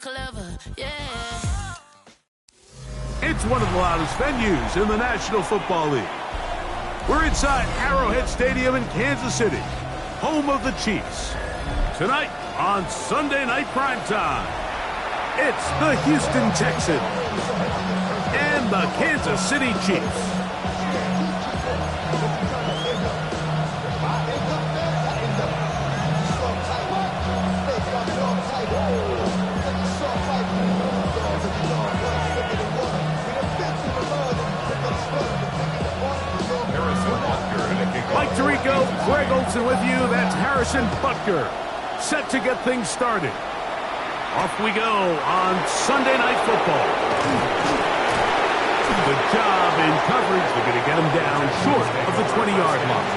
clever, yeah. It's one of the loudest venues in the National Football League. We're inside Arrowhead Stadium in Kansas City, home of the Chiefs. Tonight on Sunday Night Primetime, it's the Houston Texans and the Kansas City Chiefs. Mike Tirico, Greg Olson with you. That's Harrison Butker, set to get things started. Off we go on Sunday Night Football. Good job in coverage. They're going to get him down short of the 20-yard line.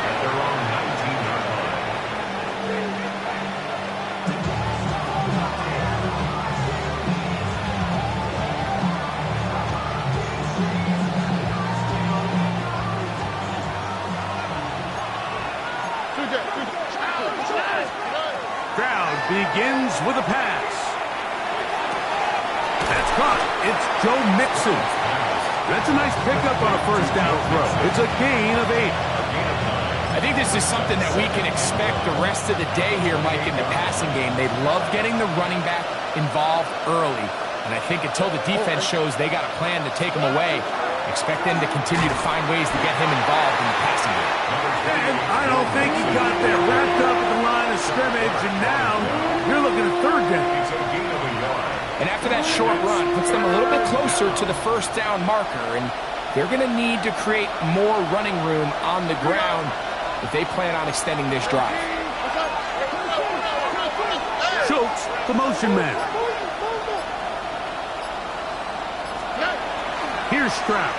At their own 19-yard line. Crowd begins with a pass. That's caught. It's Joe Mixon. That's a nice pickup on a first down throw. It's a gain of 8. I think this is something that we can expect the rest of the day here, Mike, in the passing game. They love getting the running back involved early. And I think until the defense shows they got a plan to take him away, expect them to continue to find ways to get him involved in the passing game. And I don't think he got there. Wrapped up at the line of scrimmage, and now you're looking at third down. And after that short run, puts them a little bit closer to the first down marker, and they're going to need to create more running room on the ground if they plan on extending this drive. Schultz, the motion man. Here's Stroud.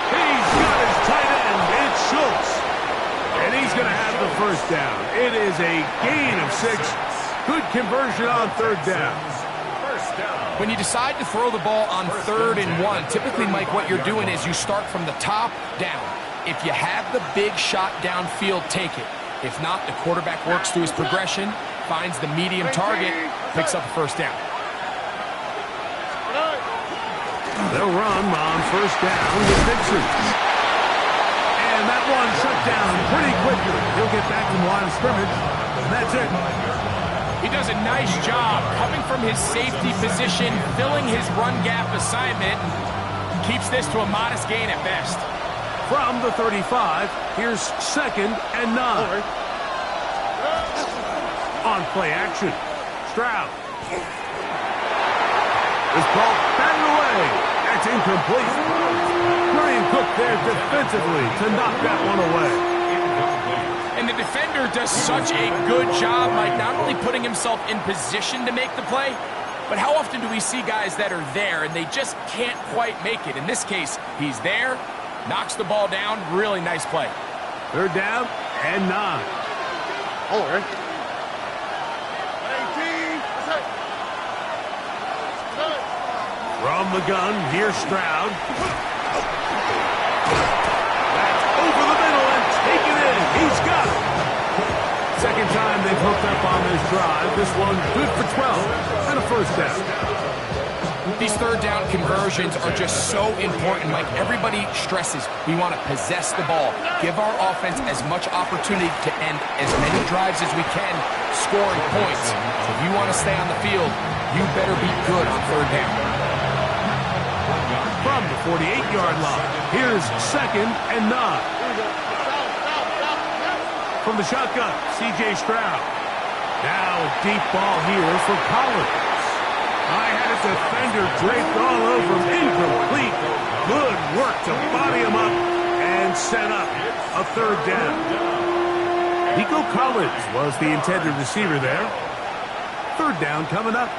He's got his tight end. It's Schultz. And he's going to have the first down. It is a gain of 6. Good conversion on third down. When you decide to throw the ball on 3rd and 1, typically, Mike, what you're doing is you start from the top down. If you have the big shot downfield, take it. If not, the quarterback works through his progression, finds the medium target, picks up the first down. They'll run on first down with Dixon. And that one shut down pretty quickly. He'll get back in the line of scrimmage, and that's it. He does a nice job coming from his safety position, filling his run gap assignment, and keeps this to a modest gain at best. From the 35, here's 2nd and 9. On play action, Stroud. This ball batted away. That's incomplete. Brian Cook there defensively to knock that one away. And the defender does such a good job, Mike, not only putting himself in position to make the play, but how often do we see guys that are there and they just can't quite make it? In this case, he's there, knocks the ball down, really nice play. Third down and 9. From the gun, here's Stroud. That's over the middle and taken in. He's got it. Second time they've hooked up on this drive. This one good for 12 and a first down. These third down conversions are just so important. Like everybody stresses, we want to possess the ball. Give our offense as much opportunity to end as many drives as we can, scoring points. If you want to stay on the field, you better be good on third down. From the 48-yard line, here's 2nd and 9. From the shotgun, C.J. Stroud. Now a deep ball here for Collins. I had a defender draped all over him. Incomplete. Good work to body him up and set up a third down. Nico Collins was the intended receiver there. Third down coming up.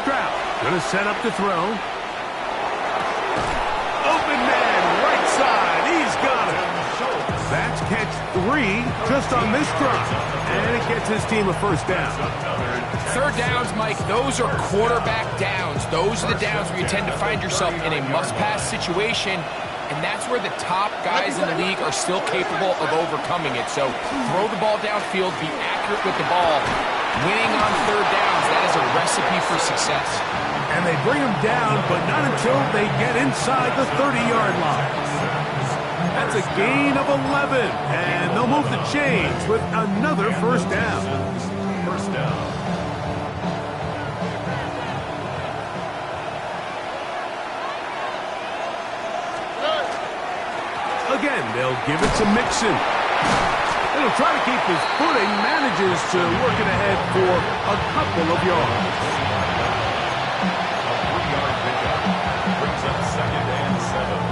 Stroud gonna set up to throw. Open man, right side. He's got it. That's catch 3 just on this drive. And it gets his team a first down. third downs, Mike, those are quarterback downs. Those are the downs where you tend to find yourself in a must-pass situation, and that's where the top guys in the league are still capable of overcoming it. So throw the ball downfield, be accurate with the ball. Winning on third downs, that is a recipe for success. And they bring them down, but not until they get inside the 30-yard line. That's a gain of 11, and they'll move the chains with another first down. First down. Again, they'll give it to Mixon. He'll try to keep his footing, manages to work it ahead for a couple of yards. A 3-yard pickup brings up 2nd and 7.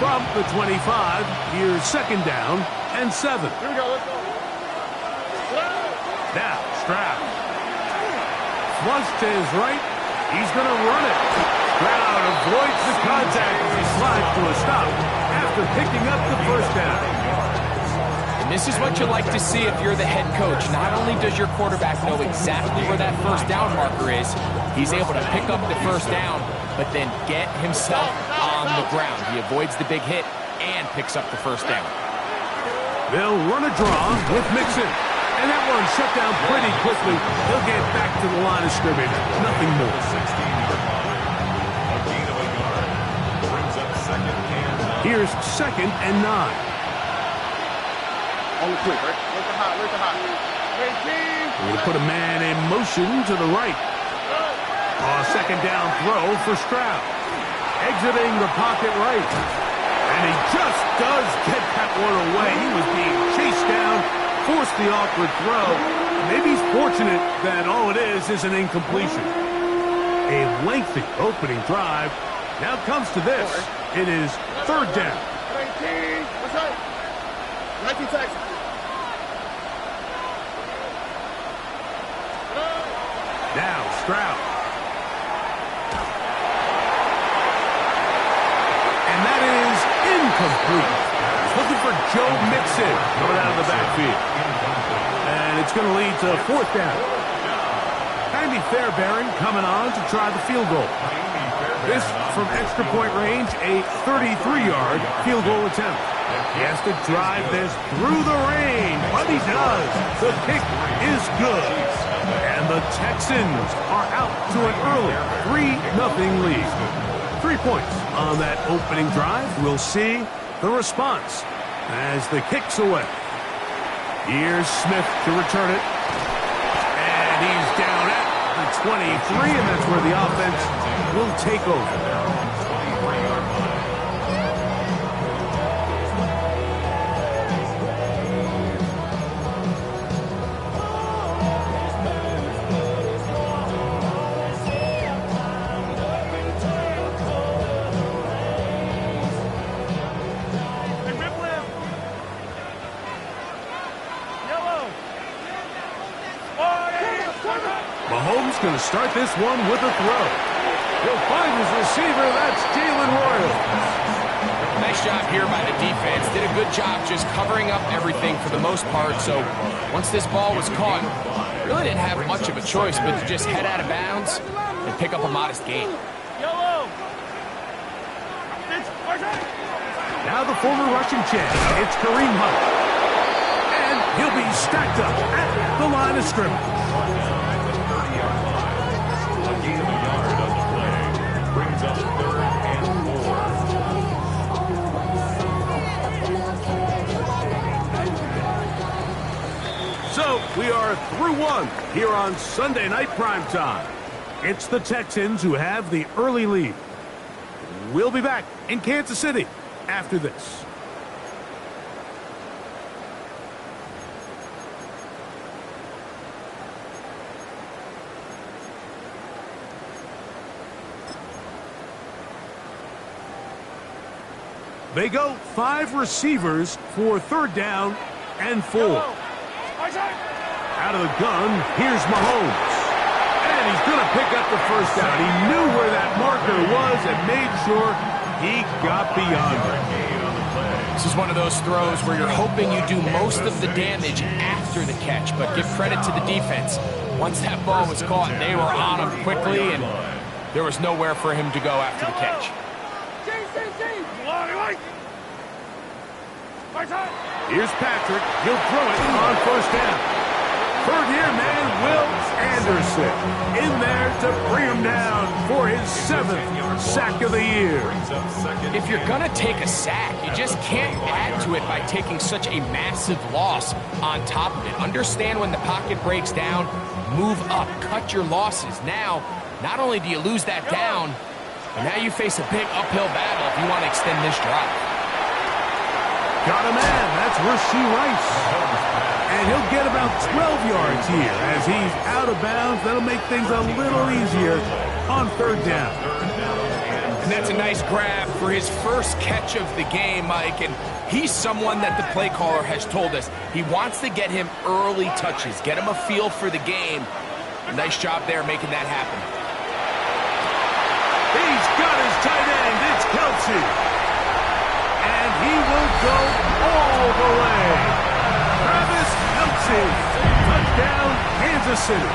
From the 25, here's 2nd down and 7. Here we go, let's go. Now, Stroud. Flush to his right. He's going to run it. Stroud avoids the contact as he slides to a stop after picking up the first down. And this is what you like to see if you're the head coach. Not only does your quarterback know exactly where that first down marker is, he's able to pick up the first down, but then get himself on the ground. He avoids the big hit and picks up the first down. They'll run a draw with Mixon. And that one shut down pretty quickly. He'll get back to the line of scrimmage. Nothing more. 16-yard line. A gain of a yard. Brings up 2nd and 9. Here's 2nd and 9. On the quick, right? Where's the hot? Where's the hot? We're going to put a man in motion to the right. A 2nd down throw for Stroud. Exiting the pocket right. And he just does get that one away. He was being chased down, forced the awkward throw. Maybe he's fortunate that all it is an incompletion. A lengthy opening drive. Now comes to this. It is 3rd down. 19, what's up? 19 Texas. Now Stroud. And that is incomplete. He's looking for Joe Mixon coming out of the backfield. And it's going to lead to 4th down. Andy Fairbairn coming on to try the field goal. This from extra point range, a 33-yard field goal attempt. He has to drive this through the rain, but he does. The kick is good. And the Texans are out to an early 3-0 lead. 3 points on that opening drive. We'll see the response as the kick's away. Here's Smith to return it. And he's down at the 23, and that's where the offense will take over. 23-yard line. Mahomes going to start this one with a throw. He'll find his receiver. That's Jalen Royal. Nice job here by the defense. Did a good job just covering up everything for the most part. So once this ball was caught, really didn't have much of a choice but to just head out of bounds and pick up a modest gain. Now the former Russian champ, it's Kareem Hunt. And he'll be stacked up at the line of scrimmage. Brings up 3rd and 4. So we are through one here on Sunday Night Primetime. It's the Texans who have the early lead. We'll be back in Kansas City after this. They go 5 receivers for 3rd down and 4. Out of the gun, here's Mahomes. And he's going to pick up the first down. He knew where that marker was and made sure he got beyond it. This is one of those throws where you're hoping you do most of the damage after the catch, but give credit to the defense. Once that ball was caught, they were on him quickly, and there was nowhere for him to go after the catch. Here's Patrick. He'll throw it on first down. Third year man, Will Anderson, in there to bring him down for his 7th sack of the year. If you're going to take a sack, you just can't add to it by taking such a massive loss on top of it. Understand when the pocket breaks down, move up, cut your losses. Now, not only do you lose that down, but now you face a big uphill battle if you want to extend this drive. Got a man. That's Rasheed Rice. And he'll get about 12 yards here as he's out of bounds. That'll make things a little easier on third down. And that's a nice grab for his first catch of the game, Mike. And he's someone that the play caller has told us he wants to get him early touches, get him a feel for the game. Nice job there making that happen. He's got his tight end. It's Kelsey. And he will go all the way. Travis Kelsey. Touchdown, Kansas City.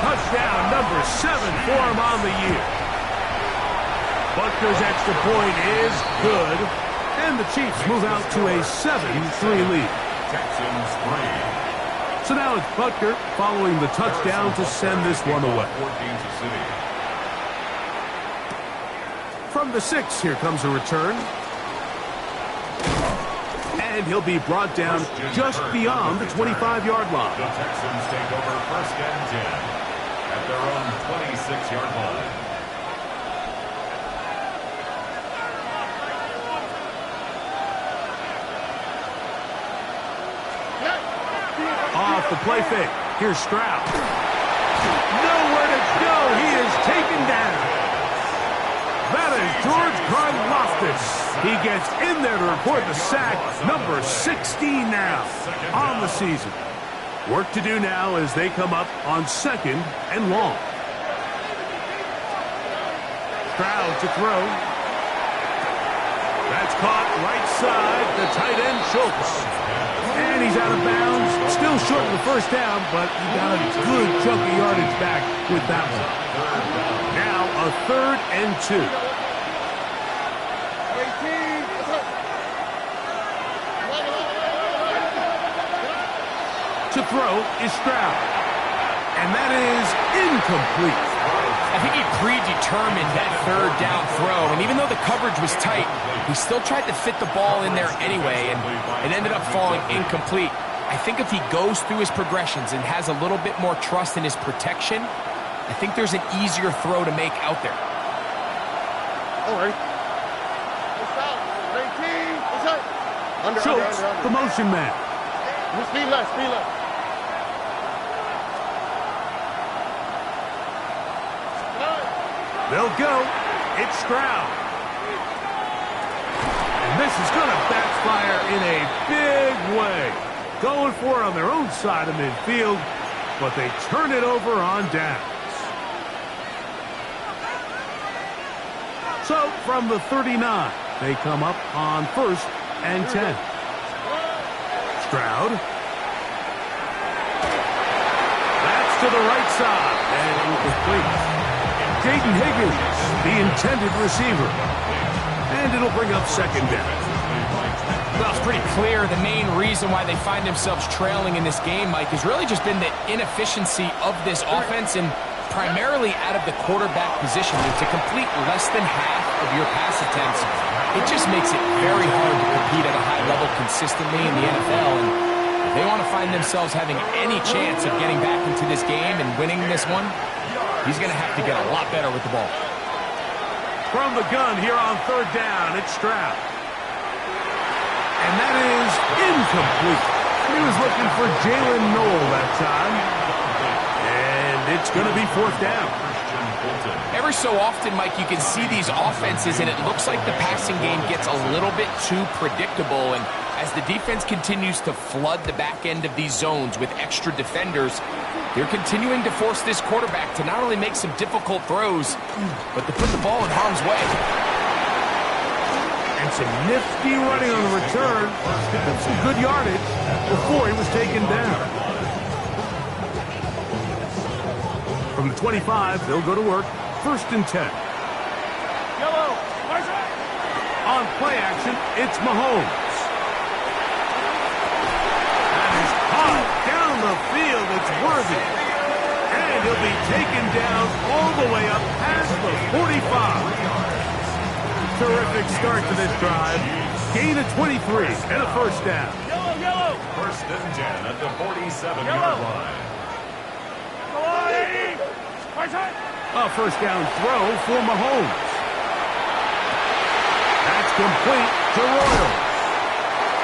Touchdown number 7 for him on the year. Butker's extra point is good. And the Chiefs move out to a 7-3 lead. Texans 3. So now it's Butker following the touchdown to send this one away. Kansas City. From the 6, here comes a return. And he'll be brought down just beyond the 25-yard line. The Texans take over 1st and 10 at their own 26-yard line. Off the play fake. Here's Stroud. Nowhere to go. He is taken down. That is George Karlaftis. He gets in there to record the sack, number 16 now on the season. Work to do now as they come up on 2nd and long. Stroud to throw. That's caught right side, the tight end Schultz. And he's out of bounds, still short of the first down, but he got a good chunk of yardage back with that one. Now a 3rd and 2. To throw is Stroud. And that is incomplete. I think he predetermined that 3rd down throw, and even though the coverage was tight, he still tried to fit the ball in there anyway, and it ended up falling incomplete. I think if he goes through his progressions and has a little bit more trust in his protection, I think there's an easier throw to make out there. All right. Schultz, the motion man. Speed left, speed left. They'll go. It's Stroud. And this is going to backfire in a big way. Going for it on their own side of midfield, but they turn it over on downs. So from the 39, they come up on 1st and 10. Stroud. That's to the right side, and incomplete. Jaden Higgins, the intended receiver. And it'll bring up 2nd down. Well, it's pretty clear the main reason why they find themselves trailing in this game, Mike, has really just been the inefficiency of this offense and primarily out of the quarterback position. To complete less than half of your pass attempts, it just makes it very hard to compete at a high level consistently in the NFL. And if they want to find themselves having any chance of getting back into this game and winning this one, he's going to have to get a lot better with the ball. From the gun here on 3rd down, it's Stroud. And that is incomplete. He was looking for Jalen Noel that time. And it's going to be 4th down. Every so often, Mike, you can see these offenses, and it looks like the passing game gets a little bit too predictable. And as the defense continues to flood the back end of these zones with extra defenders, they're continuing to force this quarterback to not only make some difficult throws, but to put the ball in harm's way. And some nifty running on the return. Picked up some good yardage before he was taken down. From the 25, they'll go to work. 1st and 10. On play action, it's Mahomes. That is hot down the field. It's worthy. And he'll be taken down all the way up past the 45. Terrific start to this drive. Gain of 23 and a 1st down. 1st and 10 at the 47-yard line. A 1st down throw for Mahomes. That's complete to Royals.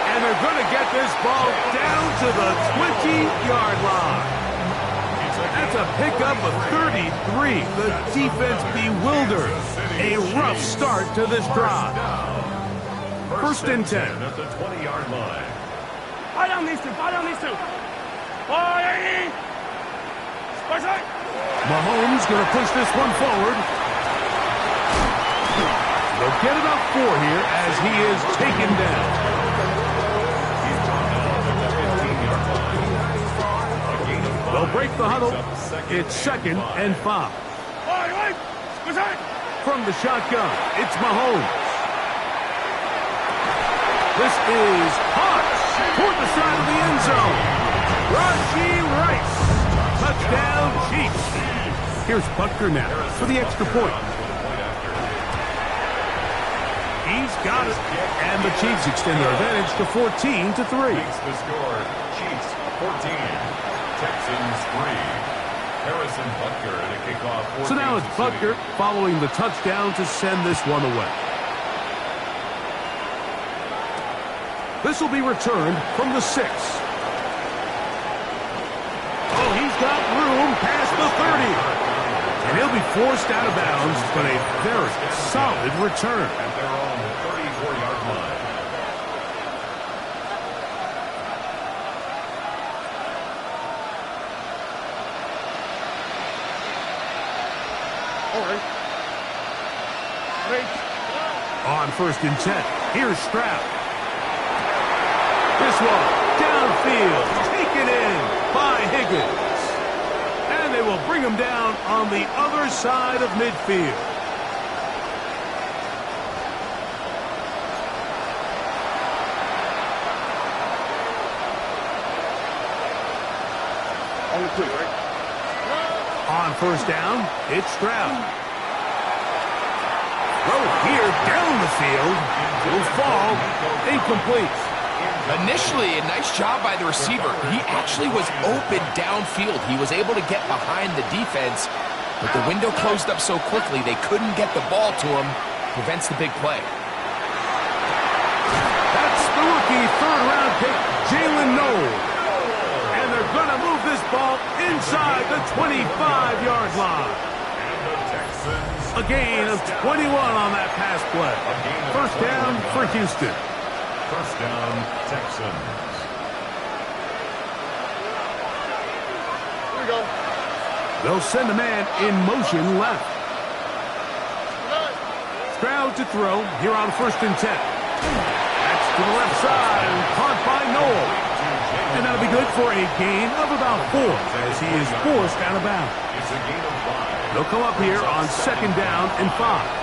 And they're going to get this ball down to the 20-yard line. That's a pickup of 33. The defense bewildered. A rough start to this drive. 1st and 10 at the 20-yard line. Mahomes going to push this one forward. They'll get about 4 here as he is taken down. They'll break the huddle. It's 2nd and 5. From the shotgun, it's Mahomes. This is hot toward the side of the end zone. Rashee Rice. Touchdown, Chiefs. Here's Butker now for the extra point. He's got it. And the Chiefs extend their advantage to 14-3. Makes the score. Chiefs 14. Texans 3. Harrison Butker at a kickoff. So now it's Butker following the touchdown to send this one away. This will be returned from the 6. Oh, he's got room past the 30. And he'll be forced out of bounds, but a very solid return. At their own 34-yard line. On 1st and 10, here's Stroud. This one, downfield, taken in by Higgins. And they will bring him down on the other side of midfield. On 1st down, it's Stroud. Throw here down the field. Will fall. Incomplete. Initially, a nice job by the receiver. He actually was open downfield. He was able to get behind the defense, but the window closed up so quickly they couldn't get the ball to him. Prevents the big play. That's the rookie 3rd-round pick, Jalen Noel. And they're going to move this ball inside the 25-yard line. A gain of 21 on that pass play. 1st down for Houston. 1st down, Texans. Here we go. They'll send a man in motion left. Stroud to throw here on 1st and 10. That's to the left side, caught by Noel. And that'll be good for a gain of about 4 as he is forced out of bounds. It's a gain of 5. They'll come up here on 2nd down and 5.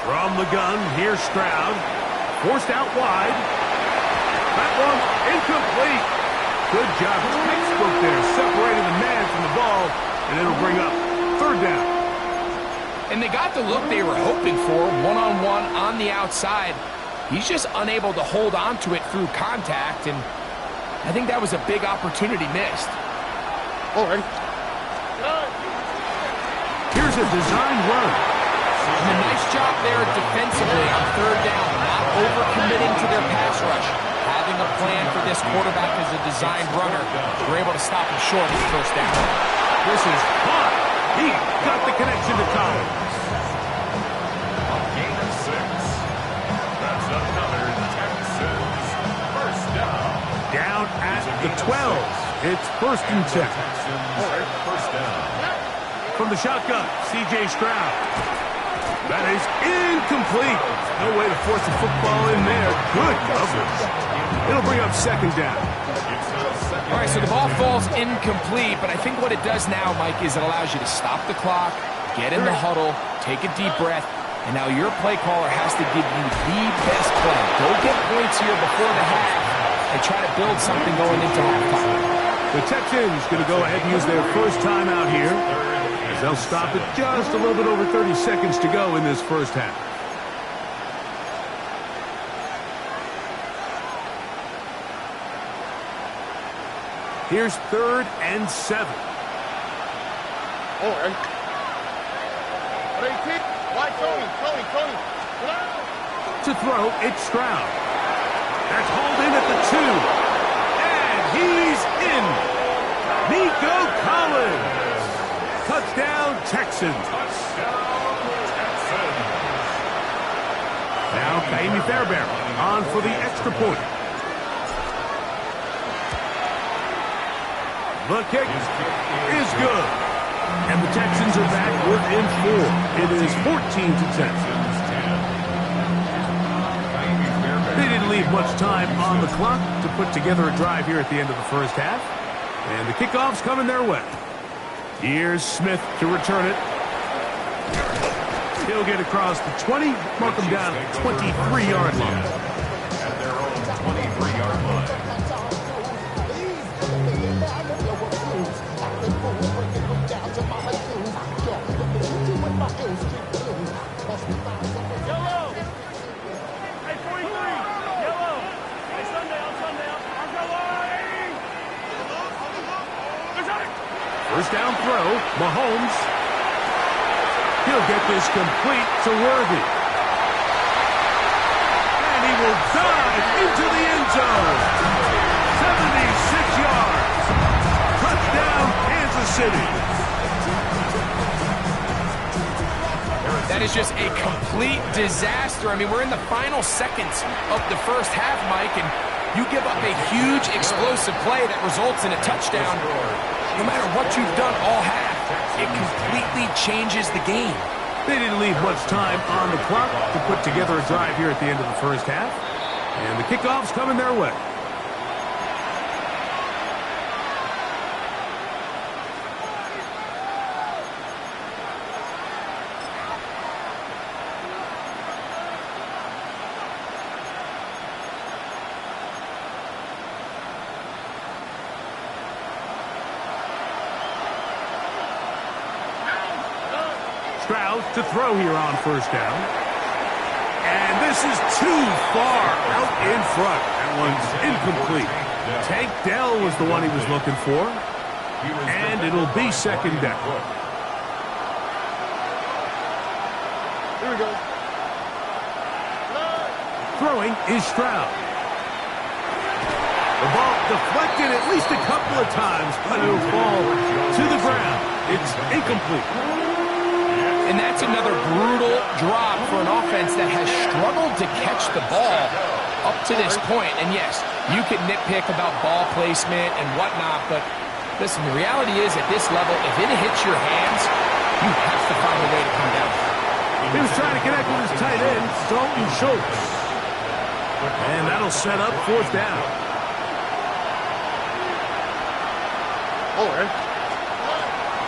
From the gun, here's Stroud. Forced out wide. That one incomplete. Good job. Textbook there, separating the man from the ball, and it'll bring up 3rd down. And they got the look they were hoping for, one-on-one on the outside. He's just unable to hold on to it through contact, and I think that was a big opportunity missed. All right. Here's a designed run. And a nice job there defensively on 3rd down, not overcommitting to their pass rush. Having a plan for this quarterback as a designed runner, we're able to stop him short of 1st down. This is hot. He got the connection to Collins. A gain of 6. That's enough. 12. It's 1st and 10. First down. From the shotgun, C.J. Stroud. That is incomplete. No way to force the football in there. Good coverage. It'll bring up 2nd down. All right, so the ball falls incomplete, but I think what it does now, Mike, is it allows you to stop the clock, get in the huddle, take a deep breath, and now your play caller has to give you the best play. Go get points here before the half and try to build something going into halftime. The Texans going to go ahead and use their first timeout here, as they'll stop it just a little bit over 30 seconds to go in this first half. Here's 3rd and 7. All right. Ready, kick? Why, Tony? To throw, it's Stroud. That's hauled in at the 2. And he's in. Nico Collins. Touchdown, Texans. Now, Kaimi Fairbairn on for the extra point. The kick is good. And the Texans are back within 4. It is 14-10. They didn't leave much time on the clock to put together a drive here at the end of the first half. And the kickoff's coming their way. Here's Smith to return it. He'll get across the 20, mark him down at the 23-yard line. At their own 23-yard line. First down throw, Mahomes. He'll get this complete to Worthy. And he will dive into the end zone. 76 yards. Touchdown, Kansas City. That is just a complete disaster. I mean, we're in the final seconds of the first half, Mike, and you give up a huge explosive play that results in a touchdown. No matter what you've done all half, it completely changes the game. They didn't leave much time on the clock to put together a drive here at the end of the first half. And the kickoff's coming their way. Stroud to throw here on first down. And this is too far out in front. That one's incomplete. Tank Dell was the one he was looking for. And it'll be 2nd down. Here we go. Throwing is Stroud. The ball deflected at least a couple of times, but it'll fall to the ground. It's incomplete. And that's another brutal drop for an offense that has struggled to catch the ball up to this point. And yes, you can nitpick about ball placement and whatnot, but listen, the reality is at this level, if it hits your hands, you have to find a way to come down. He was trying to connect with his tight end, Dalton Schultz. And that'll set up 4th down. All right.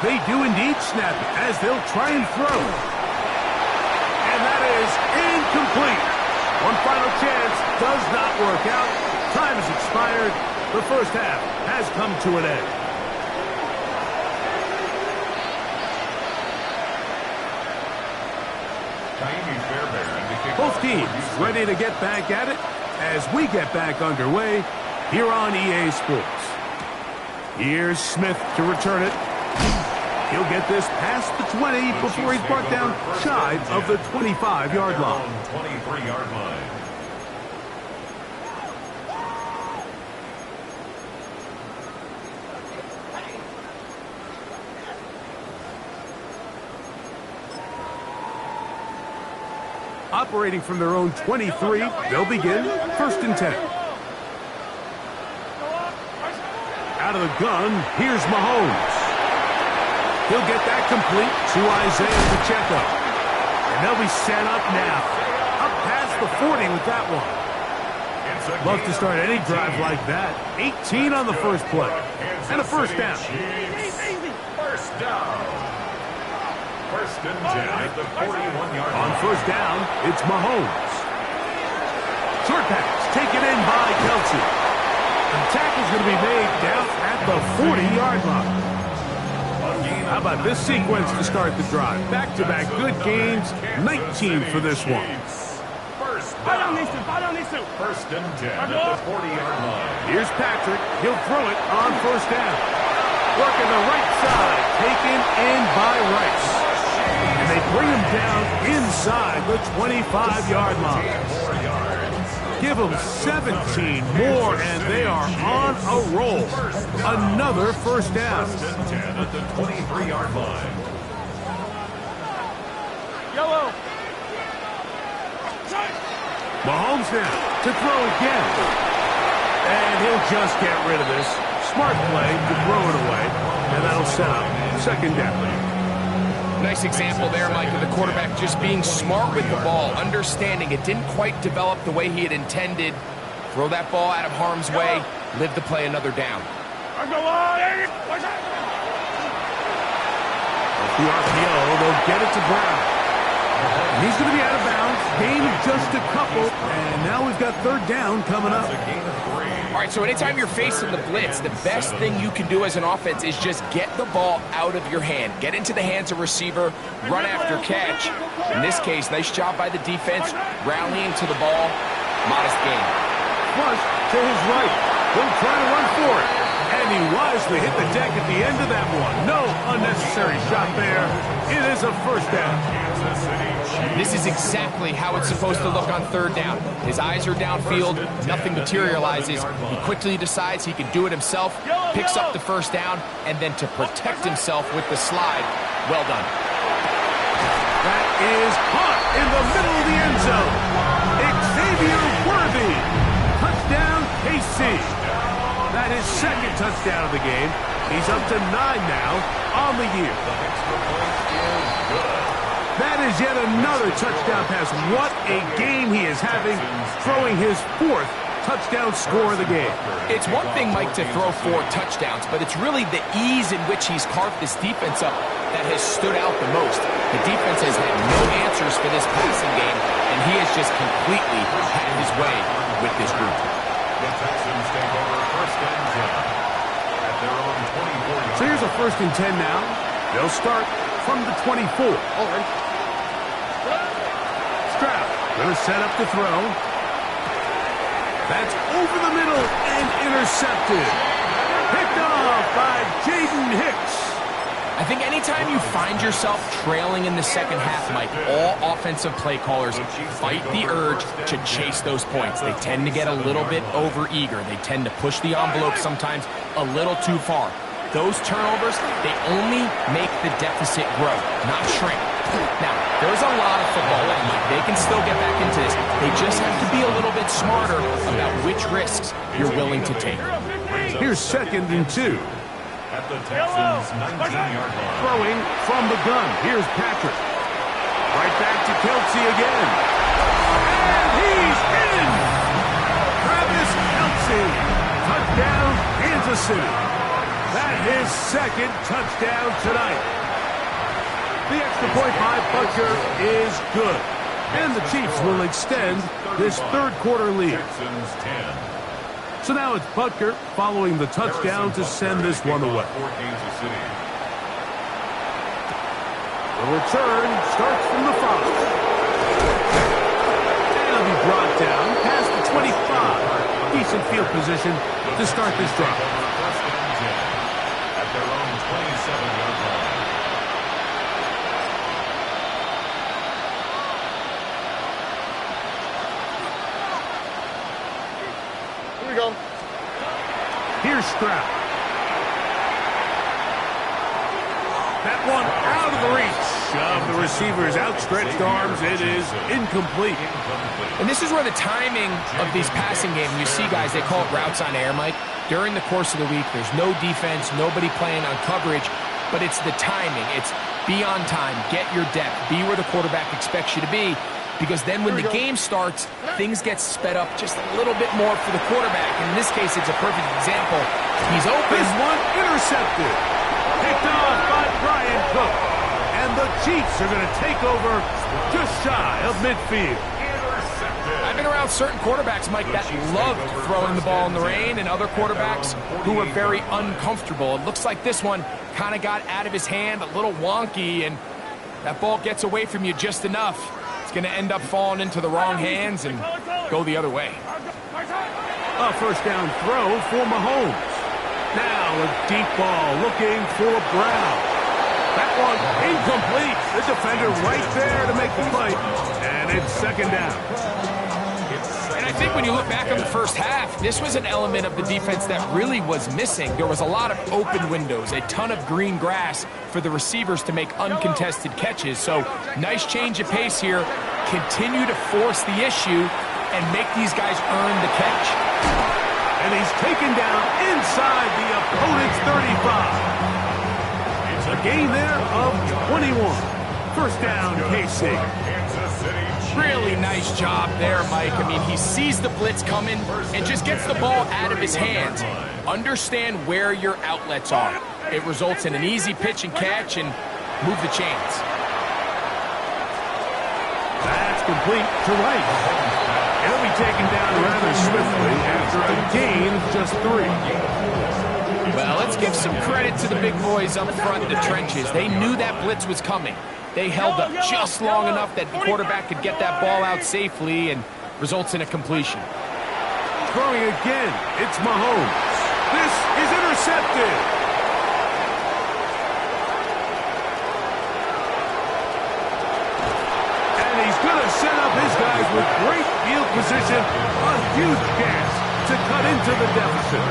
They do indeed snap it as they'll try and throw. And that is incomplete. One final chance does not work out. Time has expired. The first half has come to an end. Both teams ready to get back at it as we get back underway here on EA Sports. Here's Smith to return it. He'll get this past the 20 before he's brought down shy of the 25-yard line. 23-yard line. Operating from their own 23, they'll begin 1st and 10. out of the gun. Here's Mahomes. He'll get that complete to Isaiah Pacheco. And they'll be set up now. Up past the 40 with that one. Love to start any drive like that. 18 on the first play. And a first down. First down. First and 10 at the 41-yard line. On first down, it's Mahomes. Short pass taken in by Kelsey. The tackle's going to be made down at the 40-yard line. How about this sequence to start the drive? Back-to-back good gains, 19 for this one. First down. First and 10 at the 40-yard line. Here's Patrick. He'll throw it on first down. Working the right side, taken in by Rice. And they bring him down inside the 25-yard line. Give them 17 more, and they are on a roll. Another first down. First and 10 at the 23-yard line. Yellow. Mahomes now to throw again. And he'll just get rid of this. Smart play to throw it away. And that'll set up second down. Nice example there, Mike, of the quarterback just being smart with the ball, understanding it didn't quite develop the way he had intended. Throw that ball out of harm's way, live to play another down. Off the RPO, they'll get it to Brown. And he's going to be out of bounds. Gain just a couple. And now we've got third down coming up. All right, so anytime you're facing the blitz, the best thing you can do as an offense is just get the ball out of your hand. Get into the hands of receiver, run after catch. In this case, nice job by the defense, rallying to the ball. Modest gain. Flush to his right. He'll try to run for it. And he wisely hit the deck at the end of that one. No unnecessary shot there. It is a first down. This is exactly how it's supposed to look on third down. His eyes are downfield, nothing materializes. He quickly decides he can do it himself, picks up the first down, and then to protect himself with the slide. Well done. That is caught in the middle of the end zone. Xavier Worthy. Touchdown, KC. That is second touchdown of the game. He's up to 9 now on the year. That is yet another touchdown pass. What a game he is having, throwing his fourth touchdown score of the game. It's one thing, Mike, to throw 4 touchdowns, but it's really the ease in which he's carved this defense up that has stood out the most. The defense has had no answers for this passing game, and he has just completely had his way with this group. The Texans take over first and 10 at their own 24. So here's a first and 10 now. They'll start from the 24. All right. Stroud going to set up the throw. That's over the middle and intercepted. Picked off by Jaden Hicks. I think anytime you find yourself trailing in the second half, Mike, all offensive play callers fight the urge to chase those points. They tend to get a little bit over-eager. They tend to push the envelope sometimes a little too far. Those turnovers, they only make the deficit grow, not shrink. Now, there's a lot of football left, Mike. They can still get back into this. They just have to be a little bit smarter about which risks you're willing to take. Here's second and 2. At the Texans' 19-yard line. Throwing from the gun. Here's Patrick. Right back to Kelsey again. And he's in! Travis Kelsey. Touchdown, Kansas City. That is second touchdown tonight. The extra point by Butker is good. And the Chiefs will extend this third quarter lead. Texans 10. So now it's Butker following the touchdown to send this one away. The return starts from the 5. And it'll be brought down past the 25. Decent field position to start this drive. First and 10 at their own 27-yard line. Here we go. Here's Stroud. That one out of the reach. of the receiver's outstretched arms. It is incomplete. And this is where the timing of these passing games, you see guys, they call it routes on air, Mike. During the course of the week, there's no defense, nobody playing on coverage, but it's the timing. It's be on time, get your depth, be where the quarterback expects you to be, because then when the game starts, things get sped up just a little bit more for the quarterback. In this case, it's a perfect example. He's open. This one intercepted. Picked off by Brian Cook. And the Chiefs are going to take over just shy of midfield. I've been around certain quarterbacks, Mike, that loved throwing the ball in the rain, and other quarterbacks who were very uncomfortable. It looks like this one kind of got out of his hand, a little wonky, and that ball gets away from you just enough. It's going to end up falling into the wrong hands and go the other way. A first down throw for Mahomes. Now a deep ball looking for Brown. That one incomplete. The defender right there to make the play. And it's second down. And I think when you look back on the first half, this was an element of the defense that really was missing. There was a lot of open windows, a ton of green grass for the receivers to make uncontested catches. So nice change of pace here. Continue to force the issue and make these guys earn the catch. And he's taken down inside the opponent's 35. It's a gain there of 21. First down, KC. Really nice job there, Mike. I mean, he sees the blitz coming and just gets the ball out of his hands. Understand where your outlets are. It results in an easy pitch and catch and move the chains. That's complete to Rice. He'll be taken down rather swiftly after a gain of just 3. Well, let's give some credit to the big boys up front in the trenches. They knew that blitz was coming. They held up just long enough that the quarterback could get that ball out safely and results in a completion. Throwing again, it's Mahomes. This is intercepted. And he's going to set up his guys with great field position. A huge chance to cut into the deficit.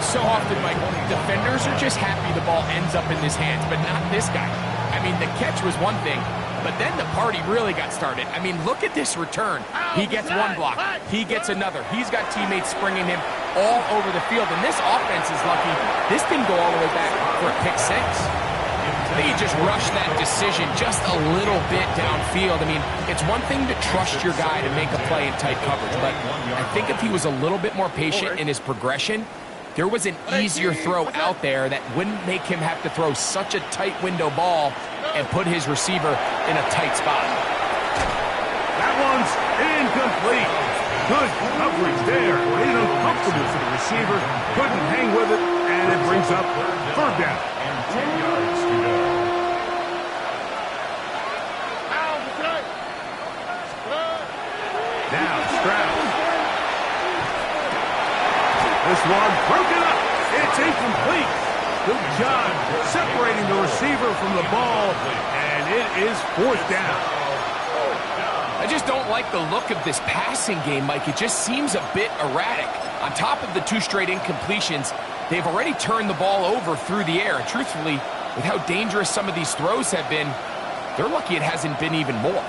So often, Mike, defenders are just happy the ball ends up in his hands, but not this guy. I mean, the catch was one thing, but then the party really got started. I mean, look at this return. He gets one block. He gets another. He's got teammates springing him all over the field, and this offense is lucky. This didn't go all the way back for a pick six. I think he just rushed that decision just a little bit downfield. I mean, it's one thing to trust your guy to make a play in tight coverage, but I think if he was a little bit more patient in his progression, there was an easier throw out there that wouldn't make him have to throw such a tight window ball and put his receiver in a tight spot. That one's incomplete. Good coverage there. Made it uncomfortable for the receiver. Couldn't hang with it, and it brings up third down. And 10 yards to go. Now Stroud. This one broken up. It's incomplete. Good job separating the receiver from the ball, and it is fourth down. I just don't like the look of this passing game, Mike. It just seems a bit erratic. On top of the 2 straight incompletions, they've already turned the ball over through the air. And truthfully, with how dangerous some of these throws have been, they're lucky it hasn't been even more.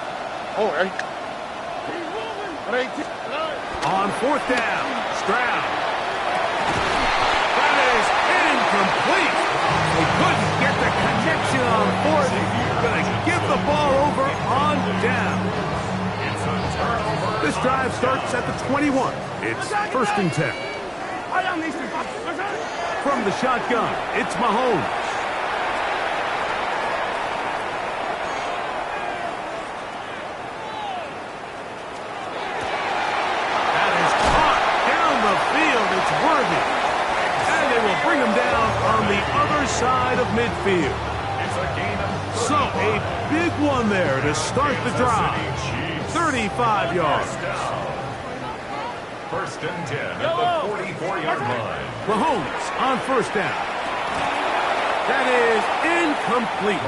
On fourth down, Stroud. That is incomplete. They couldn't get the connection on fourth. Going to give the ball over on down. This drive starts at the 21. It's first and 10. From the shotgun, it's Mahomes. That is caught down the field. It's worthy. And they will bring him down on the other side of midfield. So a big one there to start the drive. 35 yards. First and 10 at the 44-yard line. Mahomes on first down. That is incomplete.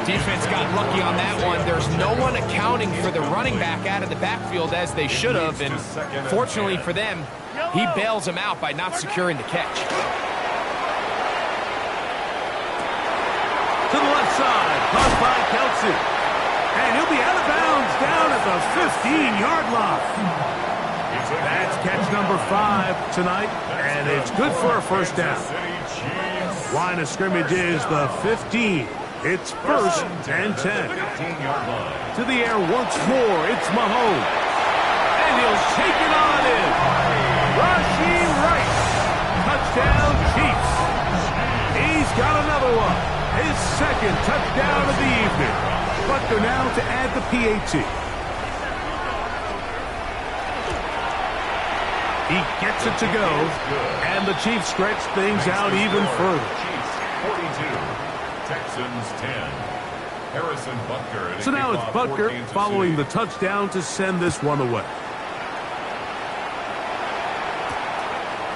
Defense got lucky on that one. There's no one accounting for the running back out of the backfield as they should have, and fortunately for them, he bails him out by not securing the catch. To the left side, caught by Kelsey. And he'll be out of bounds down at the 15-yard line. That's catch number 5 tonight, and it's good for a first down. Line of scrimmage is the 15. It's first and 10. To the air once more, it's Mahomes. And he'll take it on in. Rashee Rice. Touchdown, Chiefs. He's got another one. His second touchdown of the evening. Butker now to add the PAT. He gets it to go, and the Chiefs stretch things out even further. Chiefs 42, Texans 10. Harrison Butker. So now it's Butker following the touchdown to send this one away.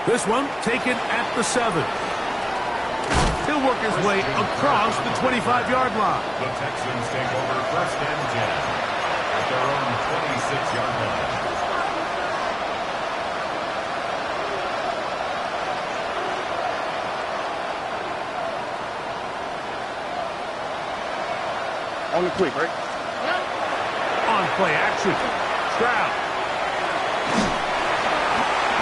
This one taken at the 7. He'll work his way across the 25-yard line. The Texans take over first and 10 at their own 26-yard line. On the quick, right? On play action. Stroud.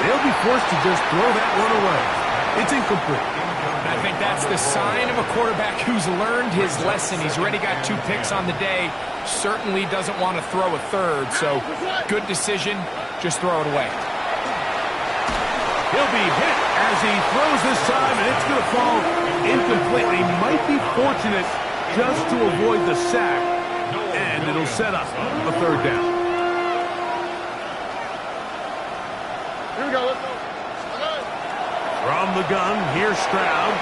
They'll be forced to just throw that one away. It's incomplete. I think that's the sign of a quarterback who's learned his lesson. He's already got 2 picks on the day. Certainly doesn't want to throw a third, so good decision. Just throw it away. He'll be hit as he throws this time, and it's going to fall incomplete. He might be fortunate just to avoid the sack, and it'll set up a third down. Here we go, let's go. From the gun, here's Stroud.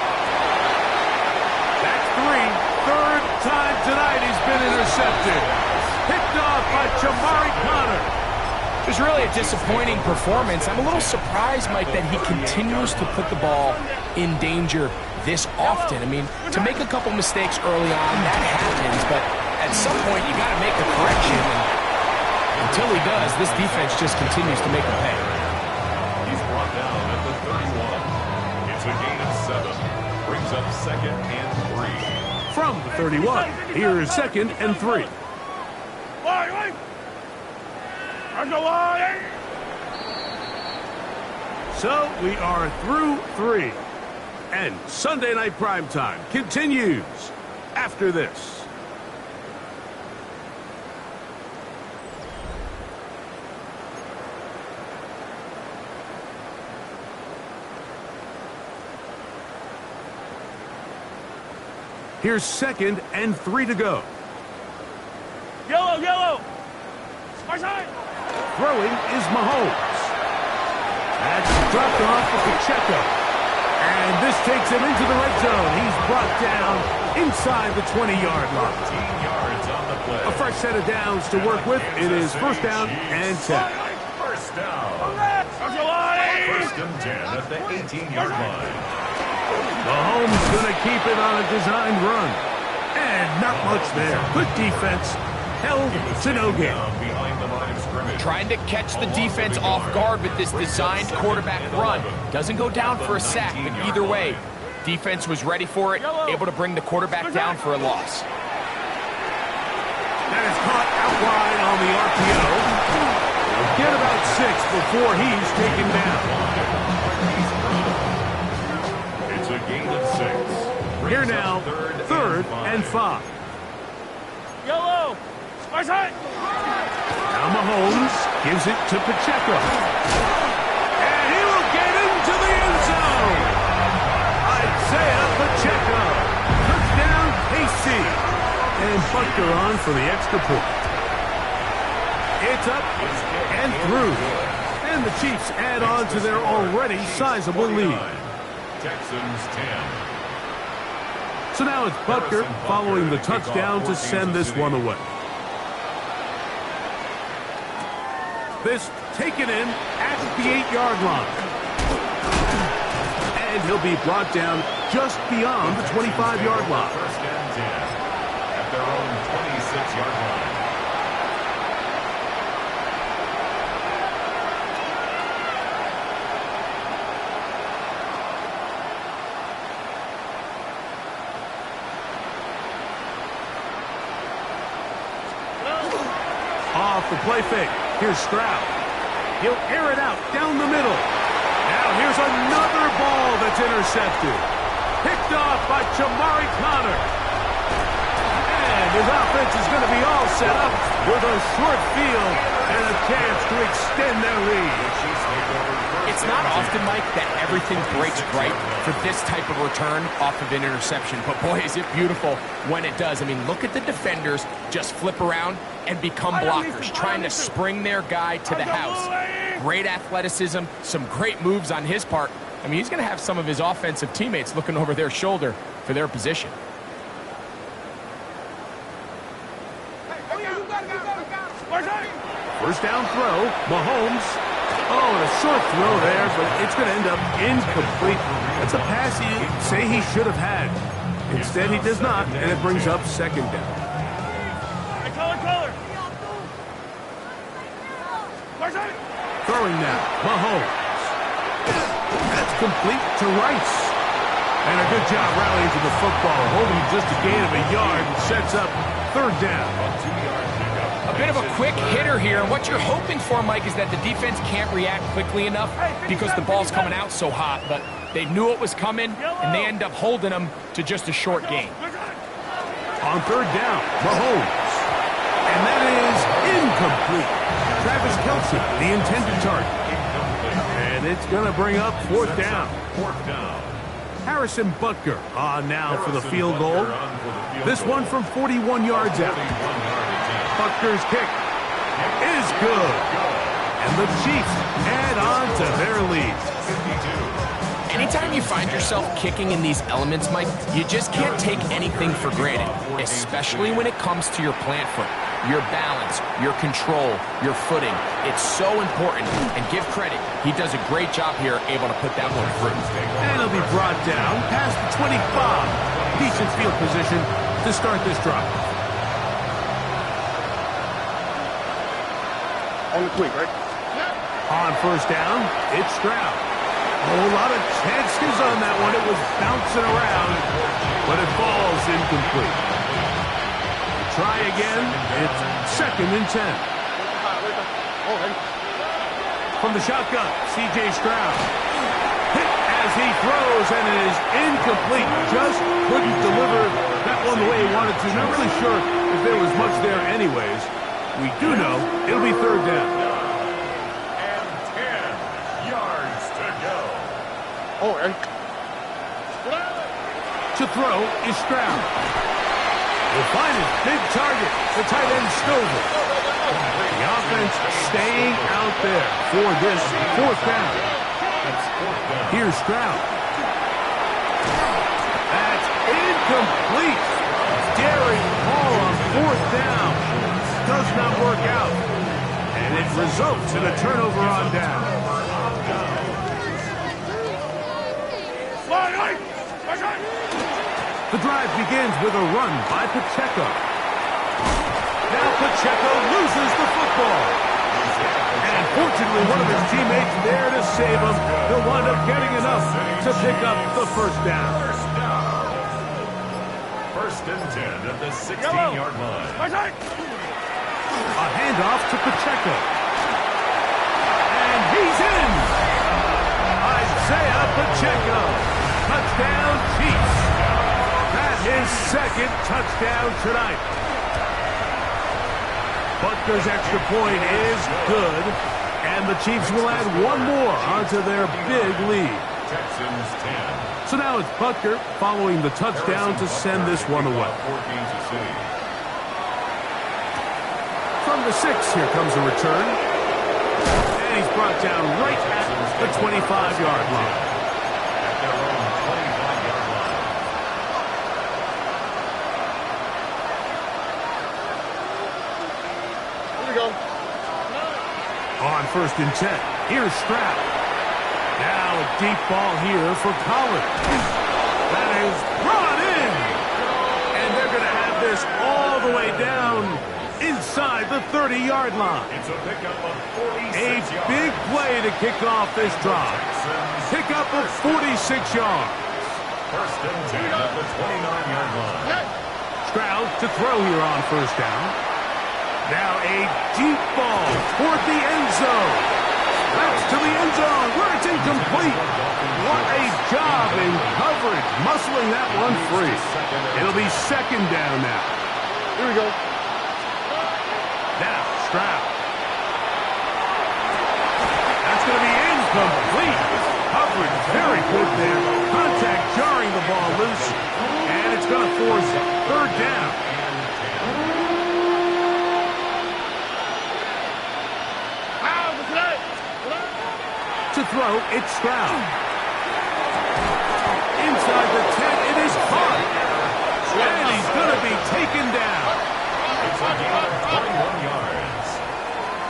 That's 3. Third time tonight he's been intercepted. Picked off by Jamari Connor. It was really a disappointing performance. I'm a little surprised, Mike, that he continues to put the ball in danger this often. I mean, to make a couple mistakes early on, that happens, but at some point you got to make a correction. And until he does, this defense just continues to make him pay. He's brought down at the 31. It's a gain of 7. Brings up second and 3. From the 31, here is second and 3. So we are through 3. And Sunday Night Primetime continues after this. Here's second and 3 to go. Yellow, yellow. Our side. Throwing is Mahomes. That's dropped off for Pacheco. And this takes him into the red zone. He's brought down inside the 20-yard line. 15 yards on the play. A fresh set of downs to work with. It is first down and 10. First down. First and 10 at the 18-yard line. Mahomes going to keep it on a designed run. And not much there. Good defense. Held to no gain. Behind the line of scrimmage. Trying to catch the defense off guard with this designed quarterback run. Doesn't go down for a sack, but either way, defense was ready for it, able to bring the quarterback down for a loss. That is caught out wide on the RPO. He'll get about 6 before he's taken down. It's a gain of 6. Here now, third and 5. Yellow. Our side. Now Mahomes gives it to Pacheco. And he will get into the end zone. Isaiah Pacheco. Touchdown, KC. And Butker on for the extra point. It's up and through. And the Chiefs add on to their already sizable lead. Texans 10. So now it's Butker following the touchdown to send this one away. This taken in at the 8-yard line. And he'll be brought down just beyond the 25-yard line. First and 10 at their own 26-yard line. Off the play fake. Here's Stroud. He'll air it out down the middle. Now here's another ball that's intercepted. Picked off by Jamari Connor. And his offense is going to be all set up with a short field and a chance to extend their lead. It's not often, Mike, that everything breaks right for this type of return off of an interception. But, boy, is it beautiful when it does. I mean, look at the defenders just flip around and become blockers, trying to spring their guy to the house. Great athleticism, some great moves on his part. I mean, he's going to have some of his offensive teammates looking over their shoulder for their position. First down throw, Mahomes. Oh, and a short throw there, but it's going to end up incomplete. That's a pass he'd say he should have had. Instead, he does not, and it brings up second down. Throwing now, Mahomes. That's complete to Rice. And a good job rallying to the football, holding just a gain of a yard and sets up third down. A bit of a quick hitter here, and what you're hoping for, Mike, is that the defense can't react quickly enough because the ball's coming out so hot, but they knew it was coming, and they end up holding them to just a short gain. On third down, Mahomes. And that is incomplete. Travis Kelce, the intended target. And it's going to bring up fourth down. Harrison Butker on now for the field goal. This one from 41 yards out. Butker's kick is good. And the Chiefs add on to their lead. Anytime you find yourself kicking in these elements, Mike, you just can't take anything for granted, especially when it comes to your plant foot, your balance, your control, your footing. It's so important, and give credit. He does a great job here, able to put that one through. And he'll be brought down past the 25. Decent field position to start this drive. On the quick, right? On first down, it's Stroud. A whole lot of chances on that one. It was bouncing around, but it falls incomplete. Try again. It's second and 10. From the shotgun, C.J. Stroud. Hit as he throws, and it is incomplete. Just couldn't deliver that one the way he wanted to. Not really sure if there was much there anyways. We do know it'll be third down. And 10 yards to go. Oh, and To throw is Stroud. Will find his big target, the tight end Stover. The offense staying out there for this fourth down. Here's Stroud. That's incomplete. Daring ball on fourth down. Does not work out. And it results in a turnover on down. The drive begins with a run by Pacheco. Now Pacheco loses the football. And fortunately, one of his teammates there to save him. He'll wind up getting enough to pick up the first down. First and 10 at the 16-yard line. A handoff to Pacheco. And he's in! Isaiah Pacheco. Touchdown, Chiefs. That's his second touchdown tonight. Butker's extra point is good, and the Chiefs will add one more onto their big lead. Texans 10. So now it's Butker following the touchdown to send this one away. From the 6, here comes a return. And he's brought down right at the 25-yard line. At their own 25-yard line. here we go. On first and 10, here's Stroud. Now a deep ball here for Collins. That is brought in. And they're going to have this all the way down inside the 30-yard line. It's a pickup of 46 A yards. big play to kick off this drive. Pickup of 46 yards. First and 10 at the 29-yard line. Stroud to throw here on first down. Now a deep ball toward the end zone. That's to the end zone where it's incomplete. What a job in coverage, muscling that one free. It'll be second down now. Here we go. Now, Stroud. That's going to be incomplete. Coverage very good there. Contact jarring the ball loose. And it's going to force third down. To throw, it's Stroud. Inside the 10, it is caught. And he's going to be taken down. It's a gain of 21 yards.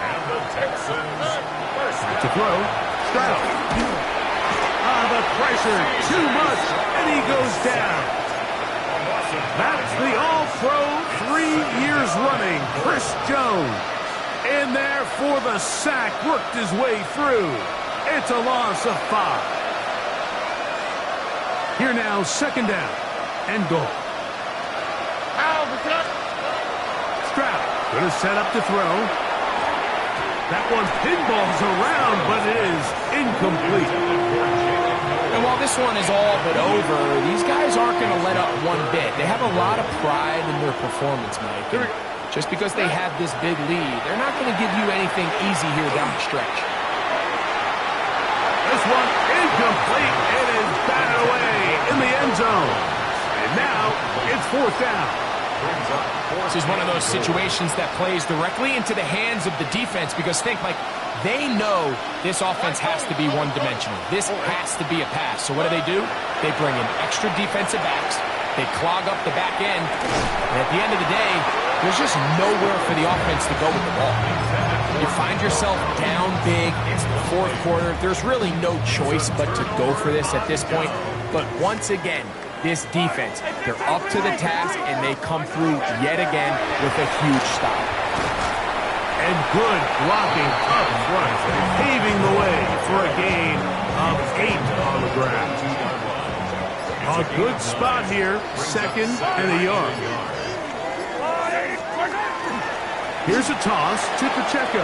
And the Texans first To throw, Stroud. The pressure, too much, and he goes down. That's the All-Pro 3 years running, Chris Jones. In there for the sack, worked his way through. It's a loss of 5. Here now, second down and goal. Stroud going to set up to throw. That one pinballs around, but it is incomplete. And while this one is all but over, these guys aren't going to let up one bit. They have a lot of pride in their performance, Mike. And just because they have this big lead, they're not going to give you anything easy here down the stretch. This one incomplete. It is batted away in the end zone. And now it's fourth down. This is one of those situations that plays directly into the hands of the defense because think, like, they know this offense has to be one-dimensional. This has to be a pass. So what do? They bring in extra defensive backs. They clog up the back end. And at the end of the day, there's just nowhere for the offense to go with the ball. You find yourself down big. It's the fourth quarter. There's really no choice but to go for this at this point. But once again, this defense, they're up to the task, and they come through yet again with a huge stop. And good blocking up front, paving the way for a gain of 8 on the ground. A good spot here, second and a yard. Here's a toss to Pacheco.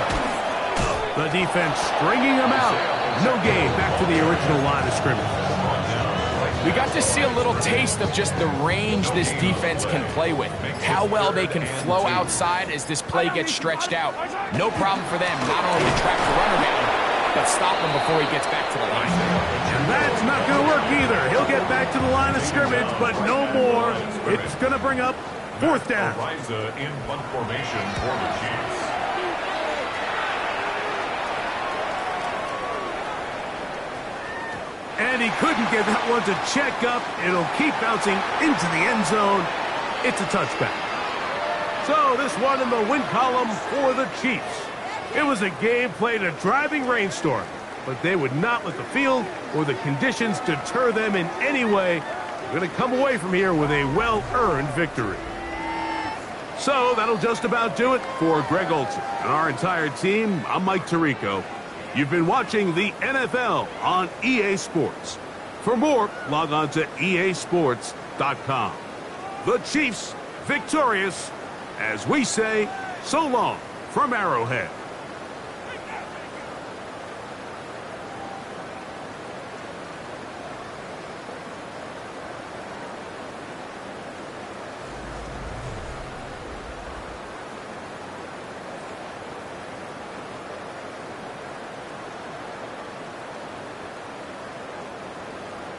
The defense stringing him out. No gain, back to the original line of scrimmage. We got to see a little taste of just the range this defense can play with. How well they can flow outside as this play gets stretched out. No problem for them not only to track the runner down, but stop him before he gets back to the line. And that's not going to work either. He'll get back to the line of scrimmage, but no more. It's going to bring up fourth down. Ariza in punt formation for the Chiefs. And he couldn't get that one to check up. It'll keep bouncing into the end zone. It's a touchback. So this one in the win column for the Chiefs. It was a game played in a driving rainstorm, but they would not let the field or the conditions deter them in any way. They're going to come away from here with a well-earned victory. So that'll just about do it for Greg Olson and our entire team. I'm Mike Tirico. You've been watching the NFL on EA Sports. For more, log on to easports.com. The Chiefs victorious, as we say, so long from Arrowhead.